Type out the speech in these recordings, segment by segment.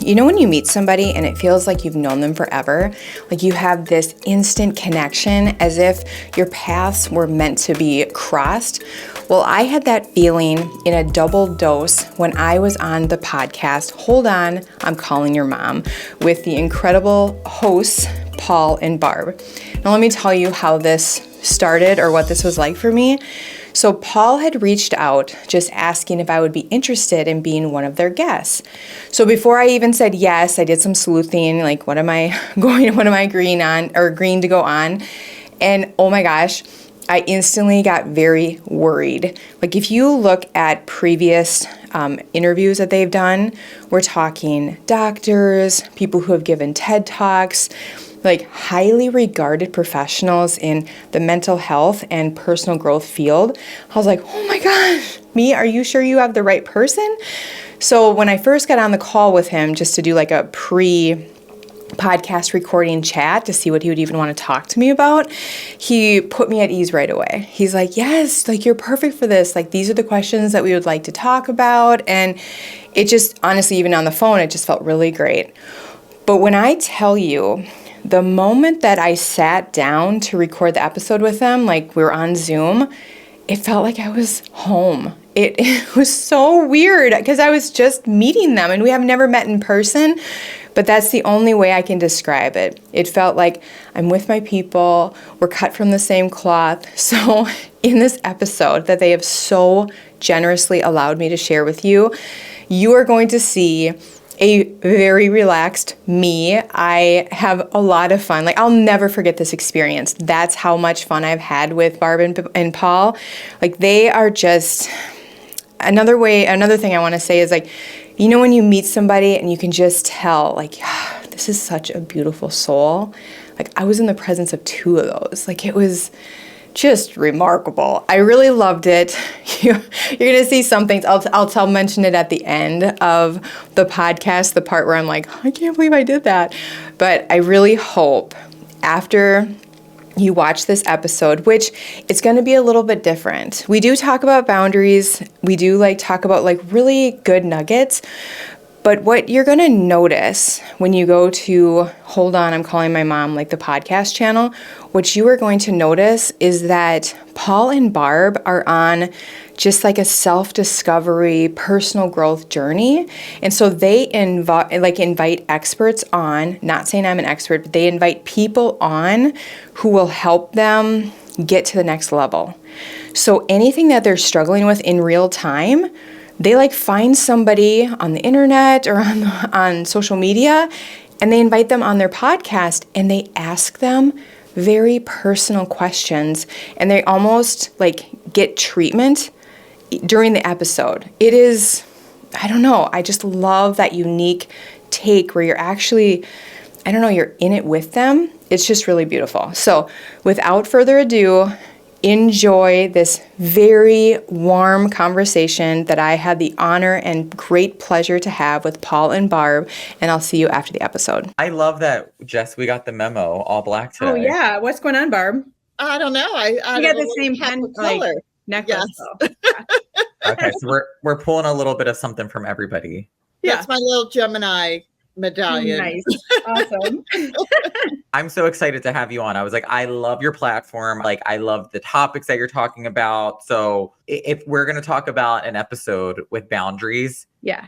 You know when you meet somebody and it feels like you've known them forever? Like you have this instant connection as if your paths were meant to be crossed? Well, I had that feeling in a double dose when I was on the podcast, Hold On, I'm Calling Your Mom, with the incredible hosts, Paul and Barb. Now let me tell you how this started or what this was like for me. So Paul had reached out just asking if I would be interested in being one of their guests. So before I even said yes, I did some sleuthing, like what am I agreeing to go on? And oh my gosh, I instantly got very worried. Like if you look at previous interviews that they've done, we're talking doctors, people who have given TED Talks, like highly regarded professionals in the mental health and personal growth field. I was like, oh my gosh, me, are you sure you have the right person? So when I first got on the call with him, just to do like a pre-podcast recording chat to see what he would even want to talk to me about, he put me at ease right away. He's like, yes, like you're perfect for this. Like these are the questions that we would like to talk about. And it just, honestly, even on the phone, it just felt really great. But when I tell you, the moment that I sat down to record the episode with them, like we were on Zoom, it felt like I was home. It was so weird because I was just meeting them and we have never met in person, but that's the only way I can describe it. It felt like I'm with my people, we're cut from the same cloth. So in this episode that they have so generously allowed me to share with you, you are going to see a very relaxed me. I have a lot of fun. Like I'll never forget this experience. That's how much fun I've had with Barb and Paul. Like they are just another thing I want to say is like, you know, when you meet somebody and you can just tell like, this is such a beautiful soul. Like I was in the presence of two of those. Like it was just remarkable. I really loved it. You're going to see some things. I'll mention it at the end of the podcast, the part where I'm like, I can't believe I did that. But I really hope after you watch this episode, which it's going to be a little bit different. We do talk about boundaries. We do talk about really good nuggets. But what you're going to notice when you go to Hold On, I'm Calling My Mom, like the podcast channel, what you are going to notice is that Paul and Barb are on just like a self-discovery, personal growth journey. And so they invite experts on, not saying I'm an expert, but they invite people on who will help them get to the next level. So anything that they're struggling with in real time, they find somebody on the internet or on social media and they invite them on their podcast and they ask them very personal questions and they almost get treatment during the episode. It is, I don't know, I just love that unique take where you're actually, I don't know, you're in it with them. It's just really beautiful. So without further ado, enjoy this very warm conversation that I had the honor and great pleasure to have with Paul and Barb, and I'll see you after the episode. I love that, Jess, we got the memo all black today. Oh yeah, what's going on, Barb? I don't know. I got the same pen color necklace. Yes. Okay, so we're pulling a little bit of something from everybody. Yeah, it's my little Gemini medallion. Nice. Awesome. I'm so excited to have you on. I was like, I love your platform. I love the topics that you're talking about. So if we're going to talk about an episode with boundaries, yeah,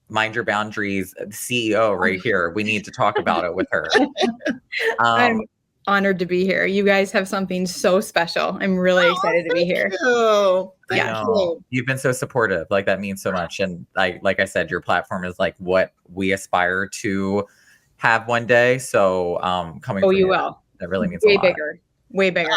Mind Your Boundaries, the CEO right here, we need to talk about it with her. I'm honored to be here. You guys have something so special. I'm really excited to be here. Thank you. You've been so supportive. That means so much. And like I said, your platform is what we aspire to have one day. So coming from you will. That really means way a lot. Way bigger.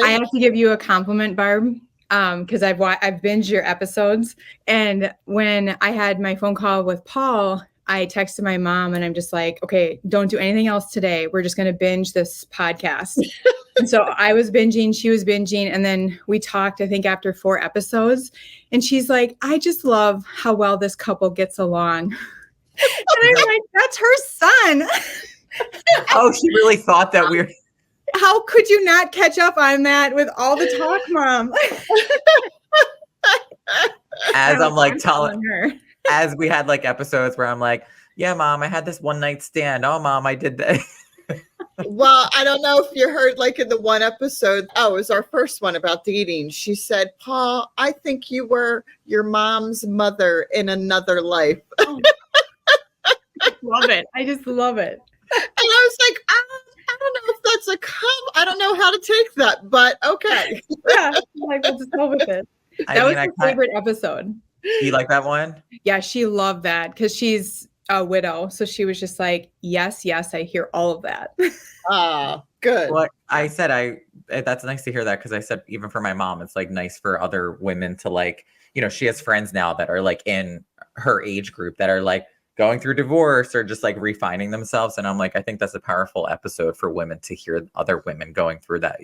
I have to give you a compliment, Barb, because I've binged your episodes. And when I had my phone call with Paul, I texted my mom and I'm just like, okay, don't do anything else today. We're just going to binge this podcast. And so I was binging, she was binging. And then we talked, I think after 4 episodes, and she's like, I just love how well this couple gets along. And I'm like, that's her son. Oh, she really thought that we were. How could you not catch up on that with all the talk, Mom? As I'm telling her. As we had episodes where I'm like, Yeah, mom, I had this one night stand. Oh, mom, I did that. Well, I don't know if you heard, like in the one episode, it was our first one about dating. She said, Paul, I think you were your mom's mother in another life. Oh, love it. I just love it. And I was like, I don't know if that's I don't know how to take that, but okay. Yeah, like we'll just go with it. That was her favorite episode. You like that one? Yeah, she loved that because she's a widow. So she was just like, yes, I hear all of that. Good. Well, I said that's nice to hear that, because I said even for my mom, it's like nice for other women to like, she has friends now that are like in her age group that are like going through divorce or just like refining themselves. And I'm like, I think that's a powerful episode for women to hear other women going through that,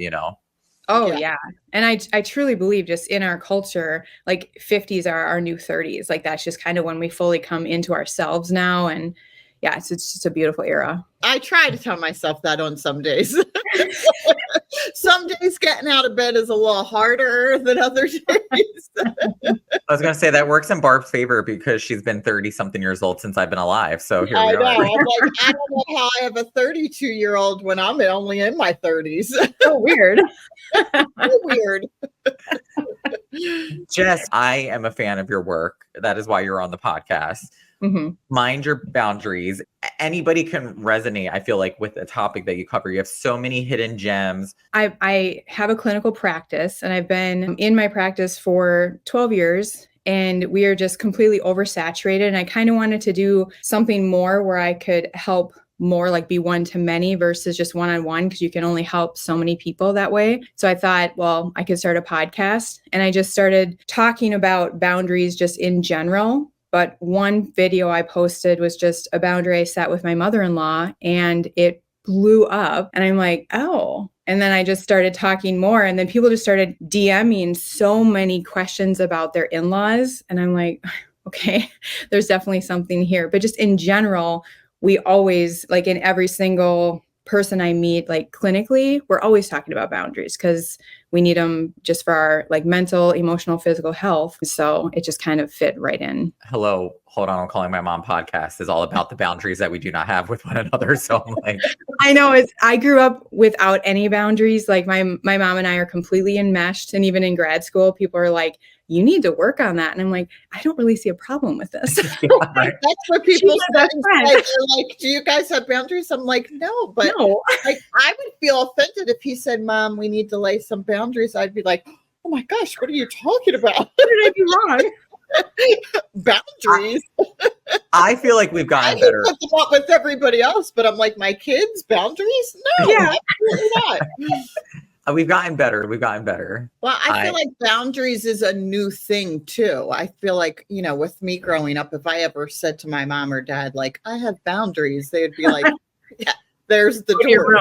Oh yeah. And I truly believe just in our culture, like 50s are our new 30s. Like that's just kind of when we fully come into ourselves now. And yeah, it's just a beautiful era. I try to tell myself that on some days. Some days getting out of bed is a little harder than other days. I was going to say that works in Barb's favor because she's been 30 something years old since I've been alive. So here we are. I'm like, I don't know how I have a 32-year-old when I'm only in my 30s. So weird. So weird. Jess, I am a fan of your work. That is why you're on the podcast. Mm-hmm. Mind your boundaries. Anybody can resonate, I feel like, with the topic that you cover. You have so many hidden gems. I have a clinical practice, and I've been in my practice for 12 years. And we are just completely oversaturated. And I kind of wanted to do something more where I could help more, like be one to many versus just one-on-one, because you can only help so many people that way. So I thought, well, I could start a podcast. And I just started talking about boundaries just in general. But one video I posted was just a boundary I set with my mother-in-law, and it blew up. And I'm like, oh. And then I just started talking more. And then people just started DMing so many questions about their in-laws. And I'm like, okay, there's definitely something here. But just in general, we always, like in every single person I meet, like clinically, we're always talking about boundaries because we need them just for our like mental, emotional, physical health. So it just kind of fit right in. Hello, hold on, I'm calling my mom podcast is all about the boundaries that we do not have with one another. So I'm like, I know I grew up without any boundaries. Like my mom and I are completely enmeshed. And even in grad school, people are like, you need to work on that. And I'm like, I don't really see a problem with this. Yeah, right. That's what people say. Like, do you guys have boundaries? I'm like, no, but no. Like, I would feel offended if he said, Mom, we need to lay some boundaries. I'd be like, oh my gosh, what are you talking about? What did I do wrong? Boundaries. I feel like we've gotten I better. put them up with everybody else, but I'm like, my kids, boundaries? No, Yeah. absolutely not. We've gotten better. We've gotten better. Well, I feel like boundaries is a new thing too. I feel like, with me growing up, if I ever said to my mom or dad, like, I have boundaries, they'd be like, yeah, there's the door.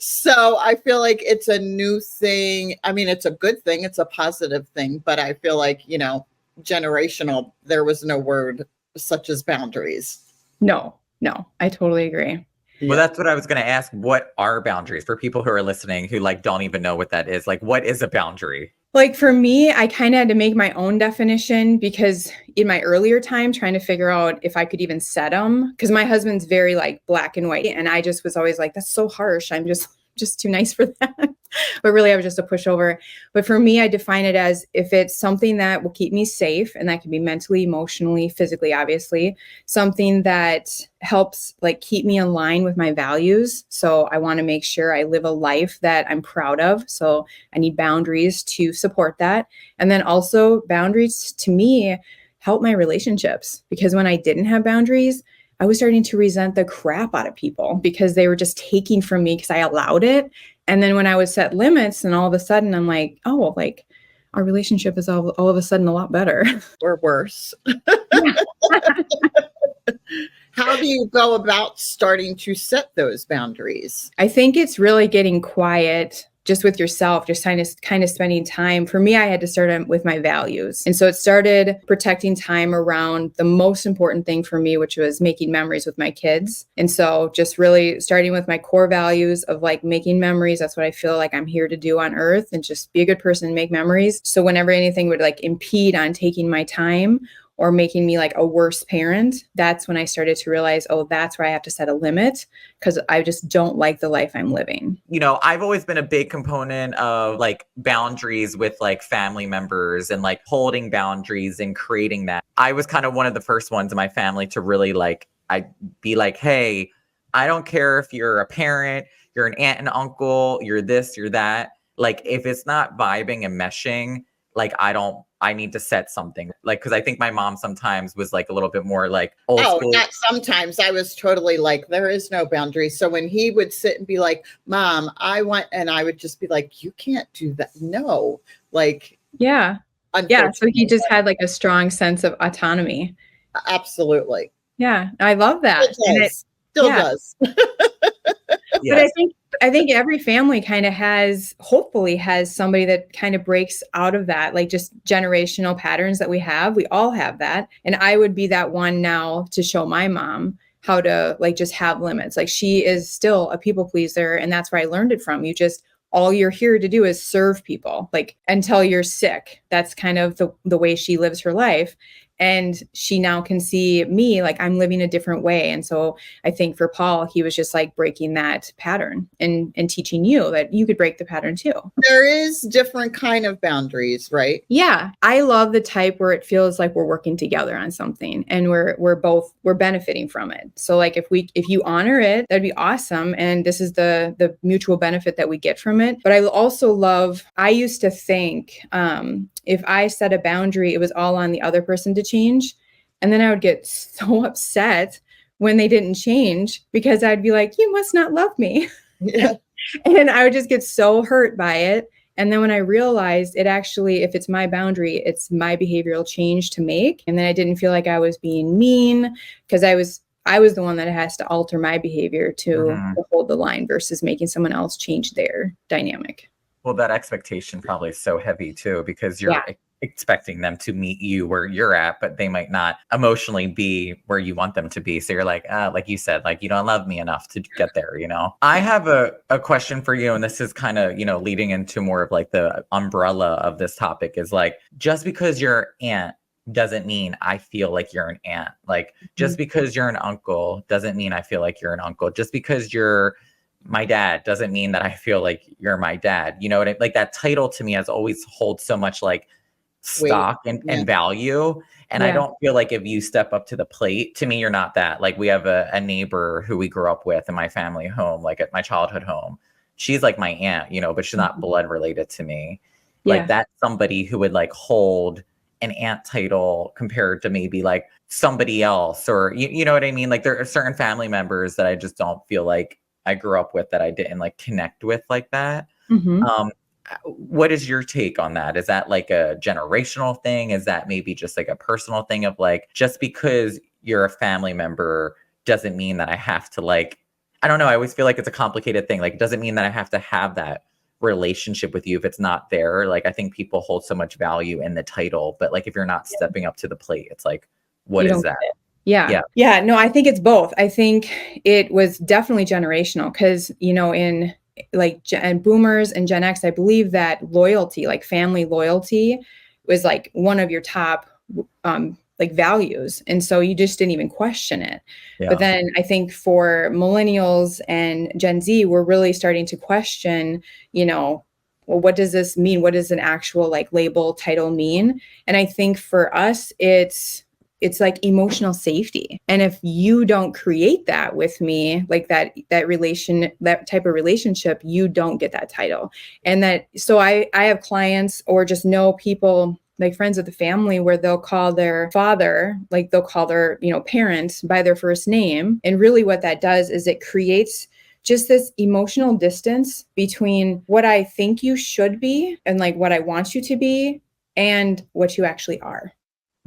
So I feel like it's a new thing. I mean, it's a good thing. It's a positive thing. But I feel like, generational, there was no word such as boundaries. No, I totally agree. Well, that's what I was going to ask. What are boundaries for people who are listening who like don't even know what that is? Like, what is a boundary? Like for me, I kind of had to make my own definition because in my earlier time, trying to figure out if I could even set them, because my husband's very like black and white. And I just was always like, that's so harsh. I'm just too nice for that. But really, I was just a pushover. But for me, I define it as if it's something that will keep me safe, and that can be mentally, emotionally, physically, obviously, something that helps like keep me in line with my values. So I want to make sure I live a life that I'm proud of. So I need boundaries to support that. And then also boundaries to me help my relationships, because when I didn't have boundaries, I was starting to resent the crap out of people because they were just taking from me because I allowed it. And then when I would set limits, and all of a sudden I'm like, oh, well, like our relationship is all of a sudden a lot better. Or worse. How do you go about starting to set those boundaries? I think it's really getting quiet just with yourself, just kind of spending time. For me, I had to start with my values. And so it started protecting time around the most important thing for me, which was making memories with my kids. And so just really starting with my core values of like making memories. That's what I feel like I'm here to do on earth, and just be a good person and make memories. So whenever anything would like impede on taking my time, or making me like a worse parent, that's when I started to realize, oh, that's where I have to set a limit because I just don't like the life I'm living. You know, I've always been a big component of like boundaries with like family members and like holding boundaries and creating that. I was kind of one of the first ones in my family to really like, I'd be like, hey, I don't care if you're a parent, you're an aunt and uncle, you're this, you're that. Like, if it's not vibing and meshing, like, I need to set something. Like, because I think my mom sometimes was like a little bit more like old Oh, school. not sometimes. I was totally like, there is no boundary. So when he would sit and be like, Mom, I want, and I would just be like, you can't do that. No, like, Yeah. Yeah. So he just had like a strong sense of autonomy. absolutely. Yeah. I love that. It does. Still does. Yes. But I think every family kind of hopefully has somebody that kind of breaks out of that, like just generational patterns that we have. We all have that. And I would be that one now to show my mom how to like just have limits. Like she is still a people pleaser. And that's where I learned it from. All you're here to do is serve people, like until you're sick. That's kind of the way she lives her life. And she now can see me like I'm living a different way. And so I think for Paul, he was just like breaking that pattern and teaching you that you could break the pattern too. There is different kind of boundaries, right? Yeah. I love the type where it feels like we're working together on something and we're benefiting from it. So like if you honor it, that'd be awesome. And this is the mutual benefit that we get from it. But I used to think, if I set a boundary, it was all on the other person to change. And then I would get so upset when they didn't change because I'd be like, you must not love me. Yeah. And I would just get so hurt by it. And then when I realized it actually, if it's my boundary, it's my behavioral change to make. And then I didn't feel like I was being mean because I was the one that has to alter my behavior to hold the line versus making someone else change their dynamic. Well, that expectation probably is so heavy too, because you're expecting them to meet you where you're at, but they might not emotionally be where you want them to be. So you're like you said, like, you don't love me enough to get there, you know? I have a question for you, and this is kind of, leading into more of like the umbrella of this topic is like, just because you're aunt doesn't mean I feel like you're an aunt. Like, just because you're an uncle doesn't mean I feel like you're an uncle. Just because you're my dad doesn't mean that I feel like you're my dad. You know what like that title to me has always holds so much like stock and value. And I don't feel like if you step up to the plate, to me, you're not that. Like we have a neighbor who we grew up with in my family home, like at my childhood home. She's like my aunt, but she's not blood related to me. Like that's somebody who would like hold an aunt title compared to maybe like somebody else, or you know what I mean? Like there are certain family members that I just don't feel like I grew up with that I didn't like connect with like that. What is your take on that? Is that like a generational thing? Is that maybe just like a personal thing of like, just because you're a family member doesn't mean that I have to like, I don't know. I always feel like it's a complicated thing. Like, it doesn't mean that I have to have that relationship with you if it's not there. Like, I think people hold so much value in the title, but like, if you're not stepping up to the plate, it's like, what is that? Yeah. No, I think it's both. I think it was definitely generational because, in like boomers and Gen X, I believe that loyalty, like family loyalty, was like one of your top like values. And so you just didn't even question it. Yeah. But then I think for millennials and Gen Z, we're really starting to question, well, what does this mean? What does an actual like label title mean? And I think for us, it's like emotional safety. And if you don't create that with me, like that type of relationship, you don't get that title. And so I have clients or just know people like friends of the family where they'll call their father, like they'll call their, parents by their first name. And really what that does is it creates just this emotional distance between what I think you should be and like what I want you to be and what you actually are.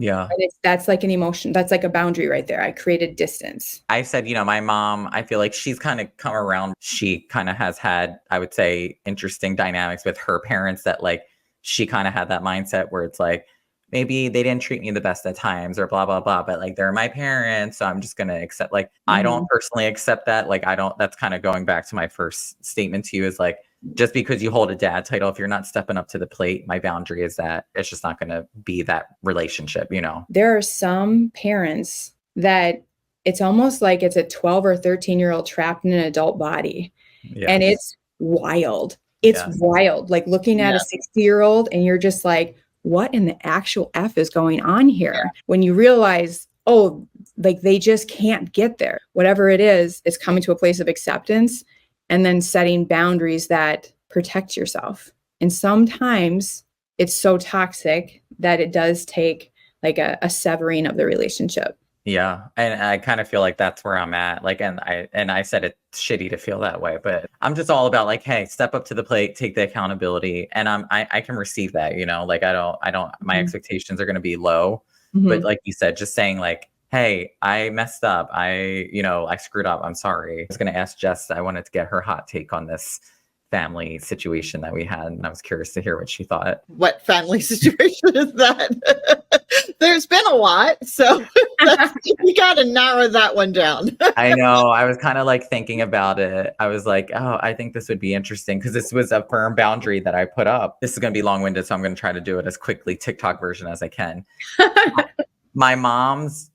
Yeah. That's like an emotion. That's like a boundary right there. I created distance. I said, my mom, I feel like she's kind of come around. She kind of has had, I would say, interesting dynamics with her parents that like, she kind of had that mindset where it's like, maybe they didn't treat me the best at times or blah, blah, blah. But like, they're my parents. So I'm just going to accept, like, I don't personally accept that. Like, that's kind of going back to my first statement to you is like, just because you hold a dad title, if you're not stepping up to the plate, my boundary is that it's just not going to be that relationship, you know? There are some parents that it's almost like it's a 12 or 13-year-old trapped in an adult body. And Yes. it's wild. It's Yes. wild. Like looking at a 60-year-old and you're just like, what in the actual F is going on here? When you realize, oh, like they just can't get there. Whatever it is coming to a place of acceptance and then setting boundaries that protect yourself. And sometimes it's so toxic that it does take like a severing of the relationship. Yeah. And I kind of feel like that's where I'm at. Like, and I said it's shitty to feel that way, but I'm just all about like, hey, step up to the plate, take the accountability. And I can receive that, you know, like I don't, my expectations are going to be low, but like you said, just saying like, hey, I messed up. I screwed up. I'm sorry. I was going to ask Jess, I wanted to get her hot take on this family situation that we had. And I was curious to hear what she thought. What family situation is that? There's been a lot. So you got to narrow that one down. I know. I was kind of like thinking about it. I was like, oh, I think this would be interesting because this was a firm boundary that I put up. This is going to be long-winded, so I'm going to try to do it as quickly TikTok version as I can. My mom's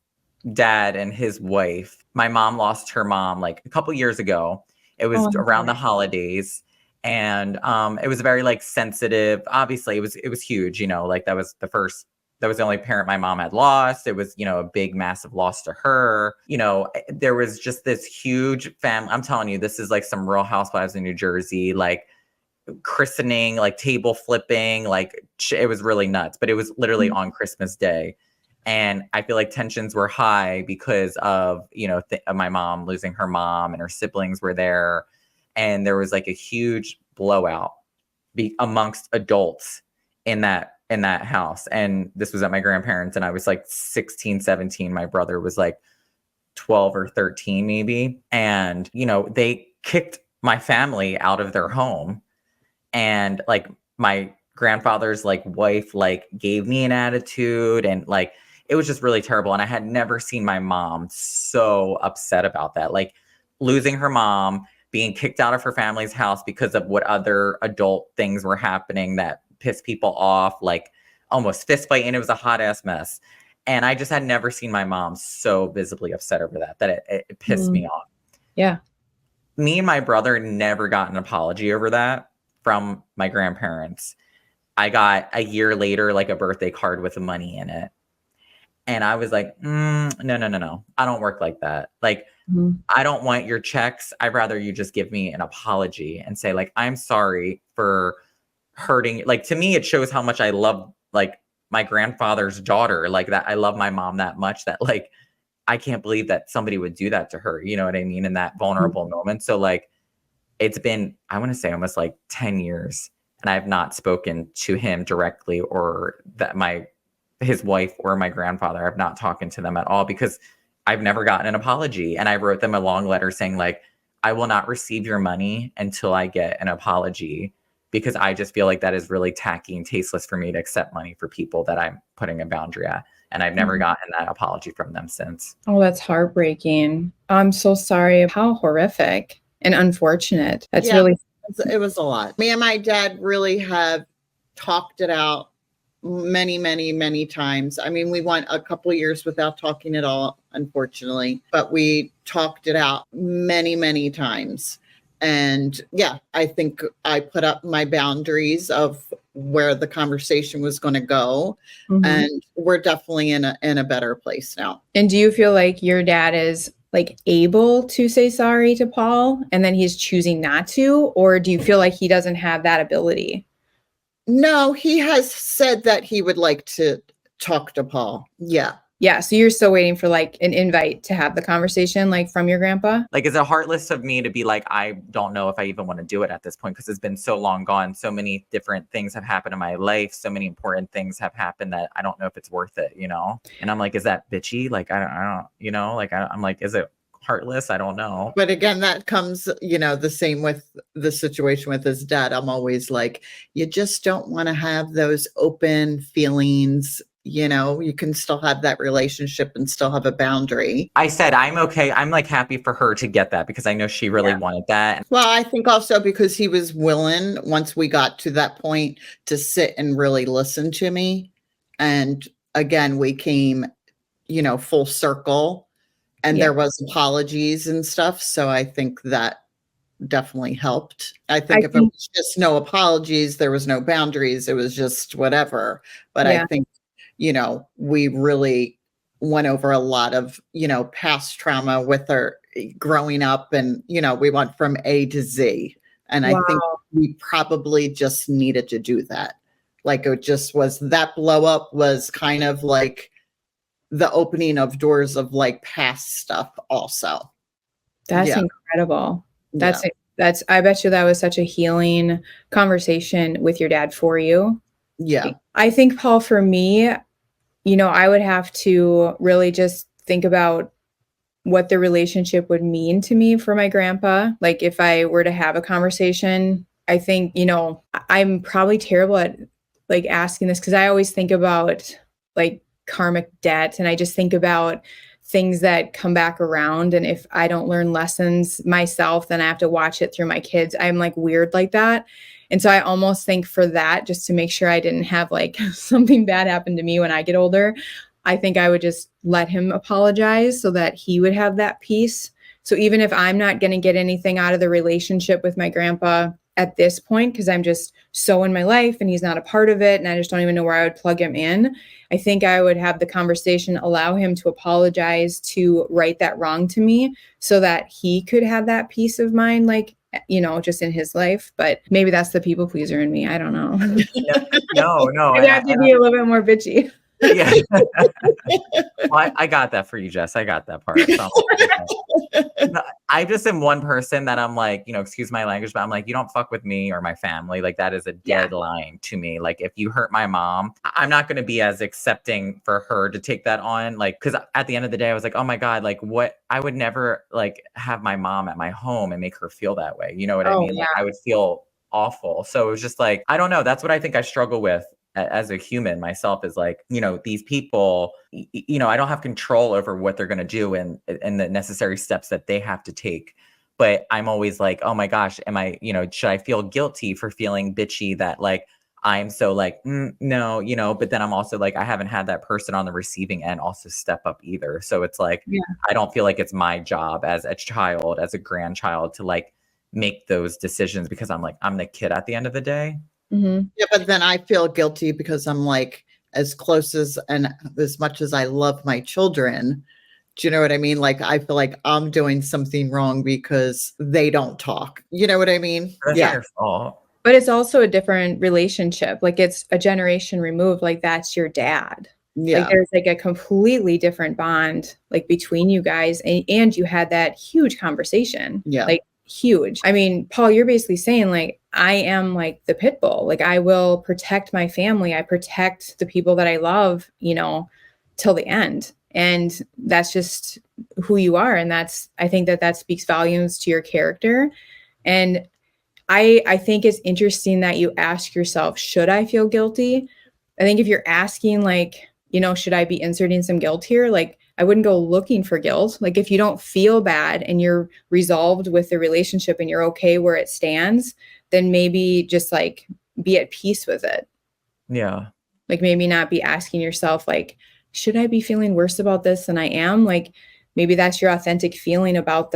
dad and his wife, my mom lost her mom like a couple years ago. It was around the holidays. And it was very like sensitive. Obviously, it was huge, you know, like that was the only parent my mom had lost. It was, you know, a big, massive loss to her. You know, there was just this huge family. I'm telling you, this is like some Real Housewives in New Jersey, like christening, like table flipping, like it was really nuts, but it was literally on Christmas Day. And I feel like tensions were high because of, you know, my mom losing her mom and her siblings were there. And there was like a huge blowout amongst adults in that house. And this was at my grandparents. And I was like 16, 17. My brother was like 12 or 13 maybe. And, you know, they kicked my family out of their home. And like my grandfather's like wife, like gave me an attitude and like, it was just really terrible. And I had never seen my mom so upset about that. Like losing her mom, being kicked out of her family's house because of what other adult things were happening that pissed people off, like almost fist fight. And it was a hot ass mess. And I just had never seen my mom so visibly upset over that it pissed me off. Yeah. Me and my brother never got an apology over that from my grandparents. I got a year later, like a birthday card with money in it. And I was like, no. I don't work like that. Like, I don't want your checks. I'd rather you just give me an apology and say like, I'm sorry for hurting. Like, to me, it shows how much I love like my grandfather's daughter, like that. I love my mom that much that like, I can't believe that somebody would do that to her. You know what I mean? In that vulnerable moment. So like, it's been, I want to say almost like 10 years and I've not spoken to him directly or that his wife or my grandfather. I've not talked to them at all because I've never gotten an apology. And I wrote them a long letter saying like, I will not receive your money until I get an apology because I just feel like that is really tacky and tasteless for me to accept money for people that I'm putting a boundary at. And I've never gotten that apology from them since. Oh, that's heartbreaking. I'm so sorry. How horrific and unfortunate. That's really. It was a lot. Me and my dad really have talked it out many times. I mean, we went a couple of years without talking at all, unfortunately, but we talked it out many times. And yeah, I think I put up my boundaries of where the conversation was going to go. And we're definitely in a better place now. And do you feel like your dad is like able to say sorry to Paul and then he's choosing not to? Or do you feel like he doesn't have that ability? No, he has said that he would like to talk to Paul. Yeah. Yeah. So you're still waiting for like an invite to have the conversation, like from your grandpa? Like, is it heartless of me to be like, I don't know if I even want to do it at this point because it's been so long gone. So many different things have happened in my life. So many important things have happened that I don't know if it's worth it, you know? And I'm like, is that bitchy? Like, I don't, you know, like, I'm like, is it heartless? I don't know. But again, that comes, you know, the same with the situation with his dad. I'm always like, you just don't want to have those open feelings you know, you can still have that relationship and still have a boundary. I said, I'm okay. I'm like happy for her to get that because I know she really wanted that. Well, I think also because he was willing, once we got to that point, to sit and really listen to me. And again, we came, you know, full circle, and there was apologies and stuff. So I think that definitely helped. I think if it was just no apologies, there was no boundaries, it was just whatever. But I think, you know, we really went over a lot of, you know, past trauma with her growing up, and, you know, we went from A to Z. And I think we probably just needed to do that. Like, it just was, that blow up was kind of like the opening of doors of like past stuff also. That's incredible. That's I bet you that was such a healing conversation with your dad for you. Yeah. I think, Paul, for me, you know, I would have to really just think about what the relationship would mean to me for my grandpa. Like, if I were to have a conversation, I think, you know, I'm probably terrible at like asking this, because I always think about like karmic debt, and I just think about things that come back around. And if I don't learn lessons myself, then I have to watch it through my kids. I'm like weird like that. And so I almost think for that, just to make sure I didn't have like something bad happen to me when I get older, I think I would just let him apologize so that he would have that peace. So even if I'm not going to get anything out of the relationship with my grandpa at this point, because I'm just so in my life and he's not a part of it, and I just don't even know where I would plug him in, I think I would have the conversation, allow him to apologize, to right that wrong to me, so that he could have that peace of mind, like, you know, just in his life. But maybe that's the people pleaser in me. I don't know. No. Maybe I have to be a little bit more bitchy. Yeah. Well, I got that for you, Jess. I got that part. So I just am one person that I'm like, you know, excuse my language, but I'm like, you don't fuck with me or my family. Like, that is a deadline to me. Like, if you hurt my mom, I'm not going to be as accepting for her to take that on. Like, because at the end of the day, I was like, oh my God, like, what? I would never like have my mom at my home and make her feel that way. You know what I mean? Like, I would feel awful. So it was just like, I don't know. That's what I think I struggle with as a human myself, is like, you know, these people, you know, I don't have control over what they're going to do and the necessary steps that they have to take. But I'm always like, oh my gosh, am I, you know, should I feel guilty for feeling bitchy that like, I'm so like, no, you know, but then I'm also like, I haven't had that person on the receiving end also step up either. So it's like, I don't feel like it's my job as a child, as a grandchild, to like make those decisions, because I'm like, I'm the kid at the end of the day. Mm-hmm. Yeah, but then I feel guilty because I'm like, as close as and as much as I love my children, do you know what I mean? Like, I feel like I'm doing something wrong because they don't talk. You know what I mean? That's not your fault. But it's also a different relationship. Like, it's a generation removed. Like, that's your dad. Yeah. Like, there's like a completely different bond like between you guys, and you had that huge conversation. Yeah. Like, huge. I mean, Paul, you're basically saying like, I am like the pit bull. Like, I will protect my family. I protect the people that I love, you know, till the end. And that's just who you are. And I think that speaks volumes to your character. And I think it's interesting that you ask yourself, should I feel guilty? I think if you're asking like, you know, should I be inserting some guilt here? Like, I wouldn't go looking for guilt. Like, if you don't feel bad and you're resolved with the relationship and you're okay where it stands, then maybe just like be at peace with it. Yeah. Like, maybe not be asking yourself like, should I be feeling worse about this than I am? Like, maybe that's your authentic feeling about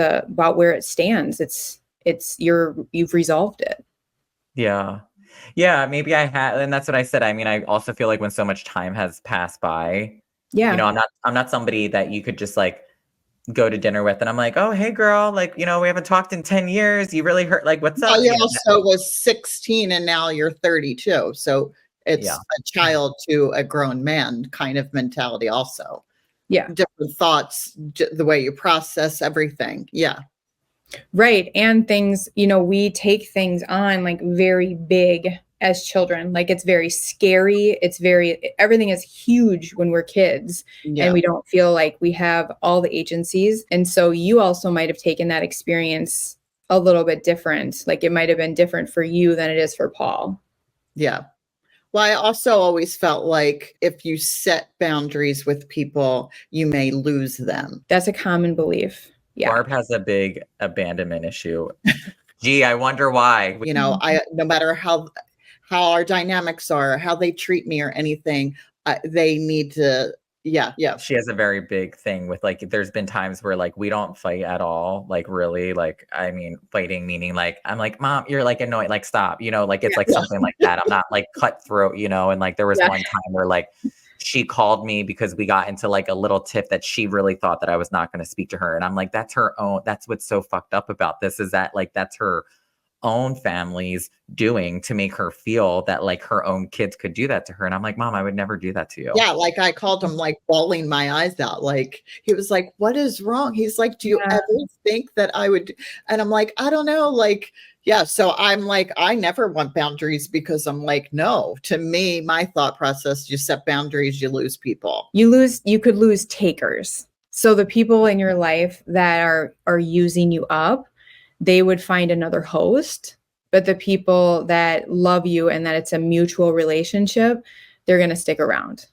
where it stands. You've resolved it. Yeah. Yeah, maybe I had, and that's what I said. I mean, I also feel like when so much time has passed by, you know, I'm not somebody that you could just like go to dinner with and I'm like, oh, hey girl, like, you know, we haven't talked in 10 years. You really hurt. Like, what's up? Well, you also was 16 and now you're 32. So it's a child to a grown man kind of mentality also. Yeah. Different thoughts, the way you process everything. Yeah. Right. And things, you know, we take things on like very big as children. Like, it's very scary. Everything is huge when we're kids, and we don't feel like we have all the agencies. And so you also might have taken that experience a little bit different. Like, it might have been different for you than it is for Paul. Yeah. Well, I also always felt like if you set boundaries with people, you may lose them. That's a common belief. Yeah. Barb has a big abandonment issue. Gee, I wonder why. You know, no matter how our dynamics are, how they treat me or anything, they need to. Yeah. She has a very big thing with like, there's been times where like we don't fight at all. Like really, like, I mean, fighting meaning like, I'm like, Mom, you're like annoyed, like stop, you know, like it's like something like that. I'm not like cutthroat, you know, and like there was one time where like she called me because we got into like a little tiff that she really thought that I was not going to speak to her. And I'm like, that's her own, that's what's so fucked up about this is that like, that's her own family's doing to make her feel that like her own kids could do that to her. And I'm like, Mom, I would never do that to you. Yeah, like I called him like bawling my eyes out. Like he was like, what is wrong? He's like, do you ever think that I would? And I'm like, I don't know. Like, yeah. So I'm like, I never want boundaries because I'm like, no, to me, my thought process, you set boundaries, you lose people. You could lose takers. So the people in your life that are using you up, they would find another host, but the people that love you and that it's a mutual relationship, they're going to stick around.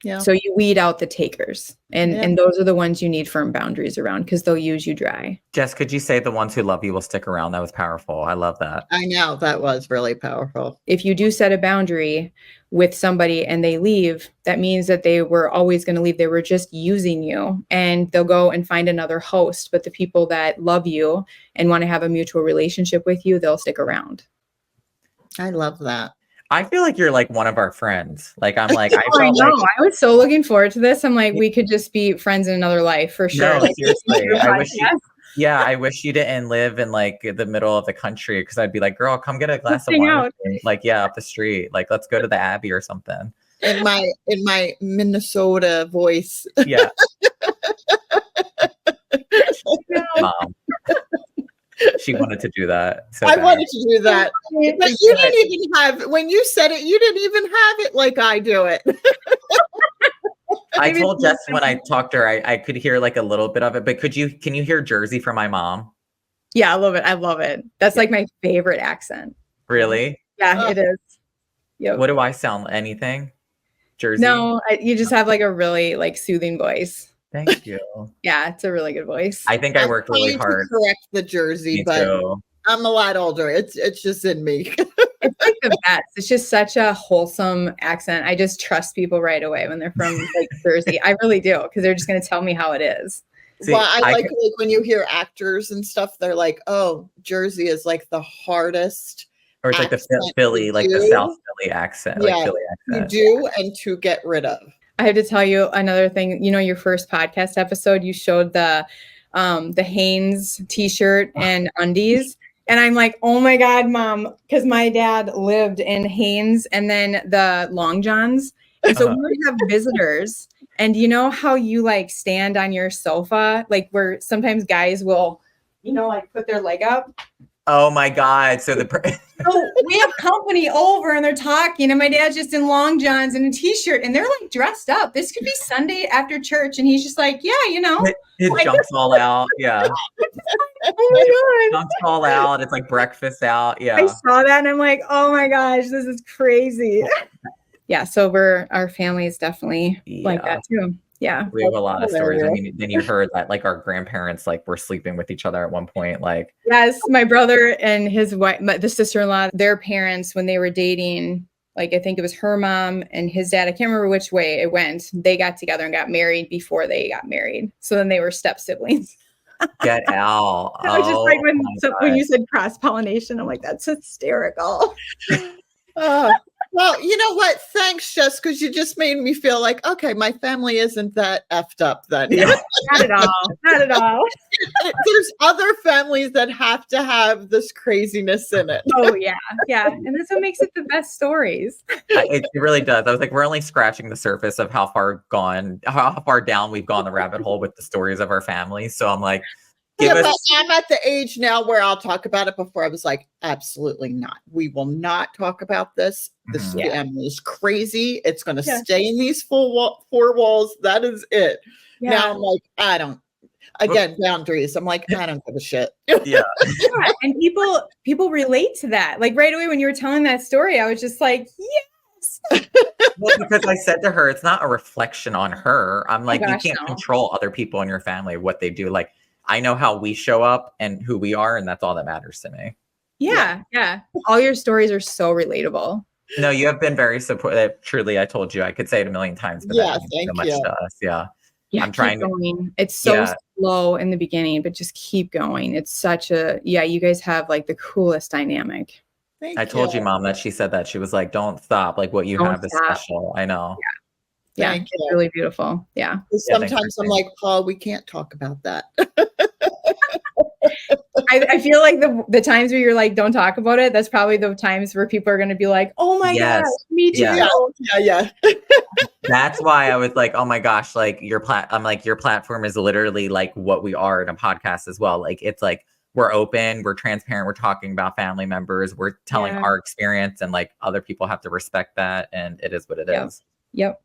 Yeah. So you weed out the takers and those are the ones you need firm boundaries around because they'll use you dry. Jess, could you say the ones who love you will stick around? That was powerful. I love that. I know that was really powerful. If you do set a boundary with somebody and they leave, that means that they were always going to leave. They were just using you and they'll go and find another host. But the people that love you and want to have a mutual relationship with you, they'll stick around. I love that. I feel like you're like one of our friends. Like I'm like, I I felt know. like I was so looking forward to this. I'm like, we could just be friends in another life for sure. no, Like, seriously. I wish podcast. I wish you didn't live in like the middle of the country because I'd be like, girl, come get a glass of hang wine. out. With me. Like, yeah, up the street. Like, let's go to the Abbey or something. In my Minnesota voice. Yeah. No. Mom. She wanted to do that. So I bad. wanted to do that. But you didn't even have, when you said it, you didn't even have it like I do it. I told Jess when I talked to her, I could hear like a little bit of it, but can you hear Jersey from my mom? Yeah, I love it. I love it. That's like my favorite accent. Really? Yeah, it is. Yep. What do I sound? Anything? Jersey? No, you just have like a really like soothing voice. Thank you. Yeah, it's a really good voice. I think I I'm worked really trying to hard. correct the Jersey, Me but too. I'm a lot older. It's just in me. It's like the best. It's just such a wholesome accent. I just trust people right away when they're from like Jersey. I really do because they're just going to tell me how it is. See, Well, I like when you hear actors and stuff, they're like, oh, Jersey is like the hardest. or it's like the accent Philly, you like the do. South Philly accent, Yeah, like Philly You accent. do and to get rid of. I have to tell you another thing. You know, your first podcast episode, you showed the Hanes t-shirt and undies. And I'm like, oh my God, Mom, because my dad lived in Hanes and then the Long Johns. And so we would have visitors. And you know how you like stand on your sofa, like where sometimes guys will, you know, like put their leg up. Oh my God. So So we have company over and they're talking and my dad's just in long johns and a t-shirt and they're like dressed up. This could be Sunday after church. And he's just like, yeah, you know. his like, jump's all out. Yeah. oh my God. Jump's all out. It's like breakfast out. Yeah. I saw that and I'm like, oh my gosh, this is crazy. Yeah. So our family is definitely like that too. Yeah. We have a lot of stories. I mean, then you heard that like our grandparents like were sleeping with each other at one point. Like, yes, my brother and his wife, the sister-in-law, their parents, when they were dating, like I think it was her mom and his dad, I can't remember which way it went. They got together and got married before they got married. So then they were step siblings. get out. I was just like when you said cross-pollination, I'm like, that's hysterical. Well, you know what? Thanks, Jess, because you just made me feel like, okay, my family isn't that effed up then. Yeah. Not at all. Not at all. There's other families that have to have this craziness in it. Oh yeah. Yeah. And that's what makes it the best stories. It really does. I was like, we're only scratching the surface of how far down we've gone the rabbit hole with the stories of our families. So I'm like, But I'm at the age now where I'll talk about it. Before I was like, absolutely not. We will not talk about this. This family is crazy. It's going to stay in these four walls. That is it. Yeah. Now I'm like, Again, boundaries. I'm like, I don't give a shit. Yeah. Yeah, and people relate to that. Like right away when you were telling that story, I was just like, yes. Well, because I said to her, it's not a reflection on her. I'm like, you gosh, can't no. control other people in your family, what they do. Like, I know how we show up and who we are, and that's all that matters to me. Yeah. All your stories are so relatable. No, you have been very supportive. Truly, I told you, I could say it a million times, but Yeah, that means so thank much you. to us. Yeah. Yeah, I'm trying keep to. going. It's so Yeah. slow in the beginning, but just keep going. It's such a, you guys have like the coolest dynamic. Thank I told you, Mom, that she said that. She was like, don't stop. Like, what you Don't have is stop. special. I know. Yeah, Thank it's you. really beautiful. Yeah. thanks for Sometimes I'm saying like, Paul, we can't talk about that. I feel like the times where you're like, don't talk about it, that's probably the times where people are going to be like, oh my Yes. gosh, me too. Yeah. Yeah. That's why I was like, oh my gosh, like I'm like, your platform is literally like what we are in a podcast as well. Like, it's like, we're open, we're transparent, we're talking about family members, we're telling Yeah. our experience, and like other people have to respect that. And it is what it is. Yep.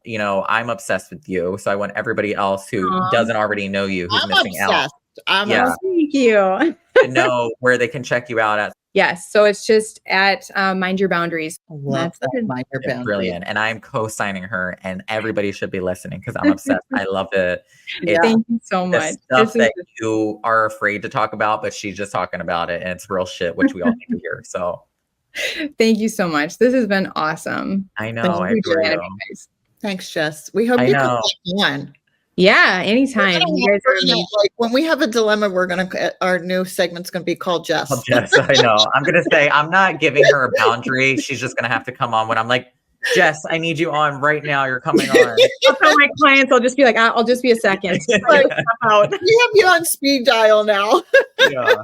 You know, I'm obsessed with you. So I want everybody else who Aw. doesn't already know you, who's I'm missing out, obsessed. I'm Yeah. obsessed. Thank you. to know where they can check you out at. Yes. So it's just at Mind Your Boundaries. I love That's that. it. Mind your It's boundaries. brilliant. And I'm co-signing her, and everybody should be listening because I'm obsessed. I love it. Yeah. Thank you so The much. stuff This is that you are afraid to talk about, but she's just talking about it, and it's real shit, which we all need to hear. So Thank you so much. This has been awesome. I know, Thank I you, adore Janet, you. guys. Thanks, Jess. We hope I you come know. back on. Yeah, anytime. You guys are amazing. Like when we have a dilemma, our new segment's gonna be called Jess. Oh, Jess, I know. I'm gonna say I'm not giving her a boundary. She's just gonna have to come on when I'm like, Jess, I need you on right now. You're coming on. I'll tell my clients, I'll just be like, I'll just be a second. Like, Out. we have you on speed dial now. Yeah,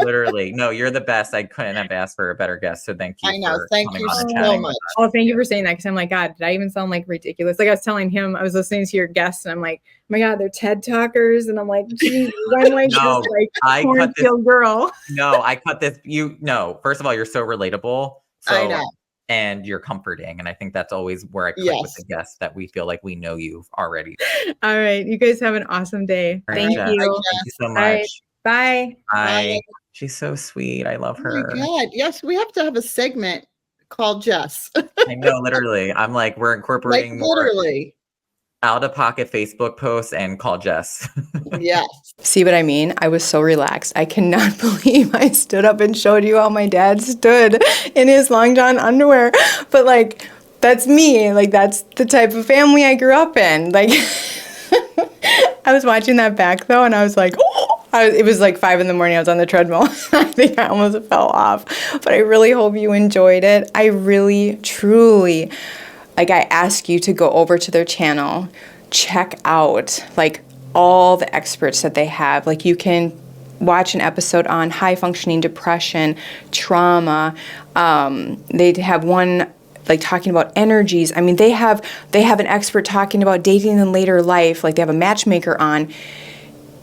literally. No, you're the best. I couldn't have asked for a better guest. So thank you. I know. For Thank coming you on and so chatting much. with us. Oh, thank you for saying that because I'm like, God, did I even sound like ridiculous? Like I was telling him, I was listening to your guests and I'm like, oh my God, they're TED talkers. And I'm like, geez, I'm like No, just like I cut this. cornfield girl. No, I cut this. First of all, you're so relatable. So, I know. and you're comforting. And I think that's always where I click with Yes. the guests, that we feel like we know you already. All right. You guys have an awesome day. All right, Thank Jess, you. Thank you so All right. much. Bye. Bye. She's so sweet. I love Oh my her. God. Yes, we have to have a segment called Jess. I know, literally. I'm like, we're Like incorporating more literally. out of pocket Facebook posts and call Jess. Yes. See what I mean? I was so relaxed. I cannot believe I stood up and showed you how my dad stood in his long john underwear. But like, that's me. Like, that's the type of family I grew up in. Like, I was watching that back though, and I was like, oh! It was like 5 a.m. I was on the treadmill. I think I almost fell off. But I really hope you enjoyed it. I really, truly, like, I ask you to go over to their channel, check out like all the experts that they have. Like, you can watch an episode on high functioning depression, trauma. They have one like talking about energies. I mean, they have an expert talking about dating in later life. Like, they have a matchmaker on.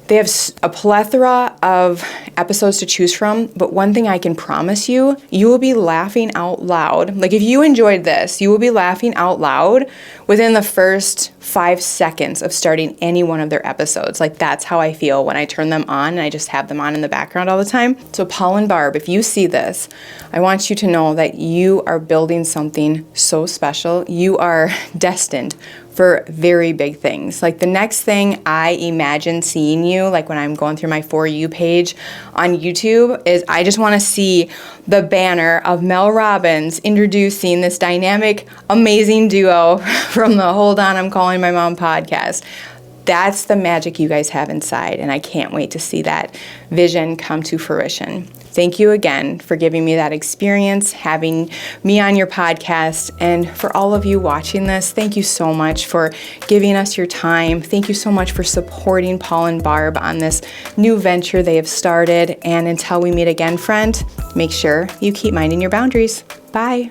They have a plethora of episodes to choose from, but one thing I can promise you, you will be laughing out loud. Like, if you enjoyed this, you will be laughing out loud within the first 5 seconds of starting any one of their episodes. Like, that's how I feel when I turn them on, and I just have them on in the background all the time. So Paul and Barb, if you see this, I want you to know that you are building something so special. You are destined for very big things. Like, the next thing I imagine seeing you, like when I'm going through my For You page on YouTube, is I just want to see the banner of Mel Robbins introducing this dynamic, amazing duo from the Hold On, I'm Calling My Mom podcast. That's the magic you guys have inside, and I can't wait to see that vision come to fruition. Thank you again for giving me that experience, having me on your podcast, and for all of you watching this, thank you so much for giving us your time. Thank you so much for supporting Paul and Barb on this new venture they have started, and until we meet again, friend, make sure you keep minding your boundaries. Bye.